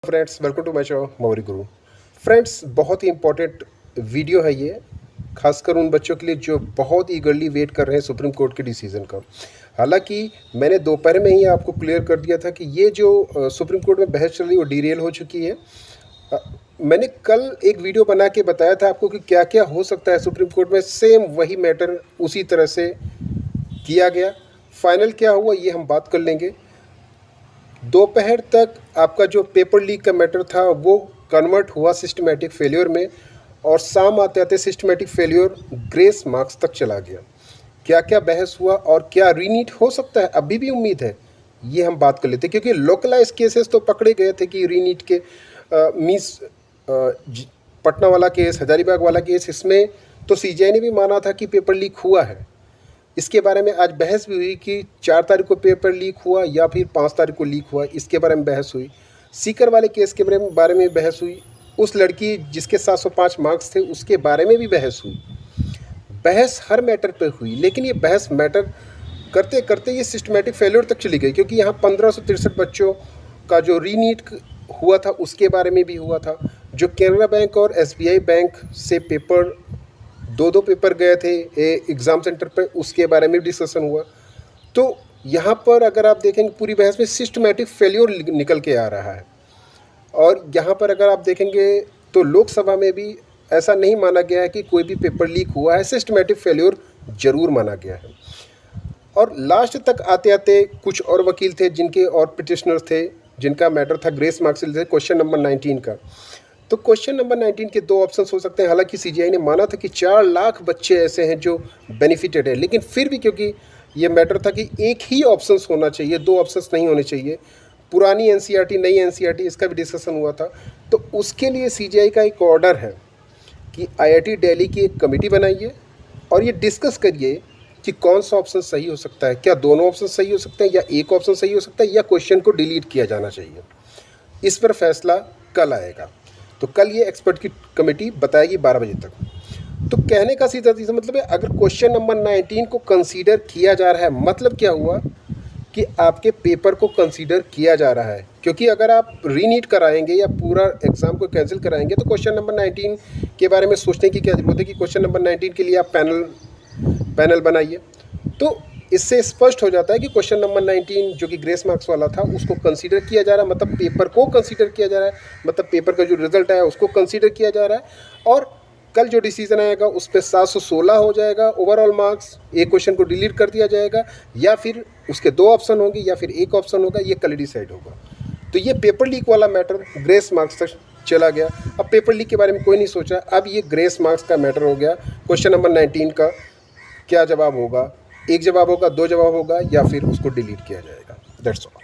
Friends, welcome to my channel Mauri Guru. Friends, बहुत ही important video है ये, खासकर उन बच्चों के लिए जो बहुत ईगरली वेट कर रहे हैं सुप्रीम कोर्ट के डिसीजन का। हालांकि मैंने दोपहर में ही आपको क्लियर कर दिया था कि ये जो सुप्रीम कोर्ट में बहस चल रही है वो डिरेल हो चुकी है। अ, मैंने कल एक वीडियो बना के बताया था आपको कि क्या क्या हो सकता है सुप्रीम कोर्ट में। सेम वही मैटर उसी तरह से किया गया। फाइनल क्या हुआ ये हम बात कर लेंगे। दोपहर तक आपका जो पेपर लीक का मैटर था वो कन्वर्ट हुआ सिस्टमेटिक फेलियर में, और शाम आते आते सिस्टमेटिक फेलियर ग्रेस मार्क्स तक चला गया। क्या क्या बहस हुआ और क्या रीनीट हो सकता है, अभी भी उम्मीद है, ये हम बात कर लेते हैं। क्योंकि लोकलाइज केसेस तो पकड़े गए थे कि रीनीट के पटना वाला केस, हजारीबाग वाला केस, इसमें तो सीजीआई ने भी माना था कि पेपर लीक हुआ है। इसके बारे में आज बहस भी हुई कि 4 तारीख को पेपर लीक हुआ या फिर 5 तारीख को लीक हुआ, इसके बारे में बहस हुई। सीकर वाले केस के बारे में बहस हुई। उस लड़की जिसके 705 मार्क्स थे उसके बारे में भी बहस हुई। बहस हर मैटर पे हुई, लेकिन ये बहस मैटर करते करते ये सिस्टमेटिक फेलियर तक चली गई। क्योंकि यहाँ 1563 बच्चों का जो रीनीट हुआ था उसके बारे में भी हुआ था। जो कैनरा बैंक और एसबीआई बैंक से पेपर दो पेपर गए थे एग्ज़ाम सेंटर पर, उसके बारे में डिस्कशन हुआ। तो यहाँ पर अगर आप देखेंगे पूरी बहस में सिस्टमेटिक फेलियर निकल के आ रहा है। और यहाँ पर अगर आप देखेंगे तो लोकसभा में भी ऐसा नहीं माना गया है कि कोई भी पेपर लीक हुआ है, सिस्टमेटिक फेलियर ज़रूर माना गया है। और लास्ट तक आते आते कुछ और वकील थे जिनके और पिटिशनर थे जिनका मैटर था ग्रेस मार्क्स से क्वेश्चन नंबर 19 का। तो क्वेश्चन नंबर 19 के 2 ऑप्शंस हो सकते हैं। हालांकि सीजीआई ने माना था कि 4 लाख बच्चे ऐसे हैं जो बेनिफिटेड है, लेकिन फिर भी क्योंकि ये मैटर था कि एक ही ऑप्शंस होना चाहिए, 2 ऑप्शंस नहीं होने चाहिए। पुरानी एनसीईआरटी, नई एनसीईआरटी, इसका भी डिस्कशन हुआ था। तो उसके लिए सीजीआई का एक ऑर्डर है कि आईआईटी दिल्ली की एक कमेटी बनाइए और ये डिस्कस करिए कि कौन सा ऑप्शन सही हो सकता है। क्या दोनों ऑप्शन सही हो सकते हैं, या एक ऑप्शन सही हो सकता है, या क्वेश्चन को डिलीट किया जाना चाहिए। इस पर फैसला कल आएगा। तो कल ये एक्सपर्ट की कमेटी बताएगी 12 बजे तक। तो कहने का सीधा सीधा मतलब है, अगर क्वेश्चन नंबर 19 को कंसीडर किया जा रहा है, मतलब क्या हुआ कि आपके पेपर को कंसीडर किया जा रहा है। क्योंकि अगर आप रीनीट कराएंगे या पूरा एग्ज़ाम को कैंसिल कराएंगे तो क्वेश्चन नंबर 19 के बारे में सोचने की क्या ज़रूरत है कि क्वेश्चन नंबर 19 के लिए आप पैनल बनाइए। तो इससे स्पष्ट हो जाता है कि क्वेश्चन नंबर 19 जो कि ग्रेस मार्क्स वाला था उसको कंसीडर किया जा रहा है, मतलब पेपर को कंसीडर किया जा रहा है, मतलब पेपर का जो रिजल्ट आया उसको कंसीडर किया जा रहा है। और कल जो डिसीजन आएगा उस पर 716 हो जाएगा ओवरऑल मार्क्स। एक क्वेश्चन को डिलीट कर दिया जाएगा, या फिर उसके 2 ऑप्शन होंगे, या फिर एक ऑप्शन होगा, ये कल डिसाइड होगा। तो ये पेपर लीक वाला मैटर ग्रेस मार्क्स तक चला गया। अब पेपर लीक के बारे में कोई नहीं सोचा, अब ये ग्रेस मार्क्स का मैटर हो गया। क्वेश्चन नंबर 19 का क्या जवाब होगा, एक जवाब होगा, 2 जवाब होगा, या फिर उसको डिलीट किया जाएगा। That's all.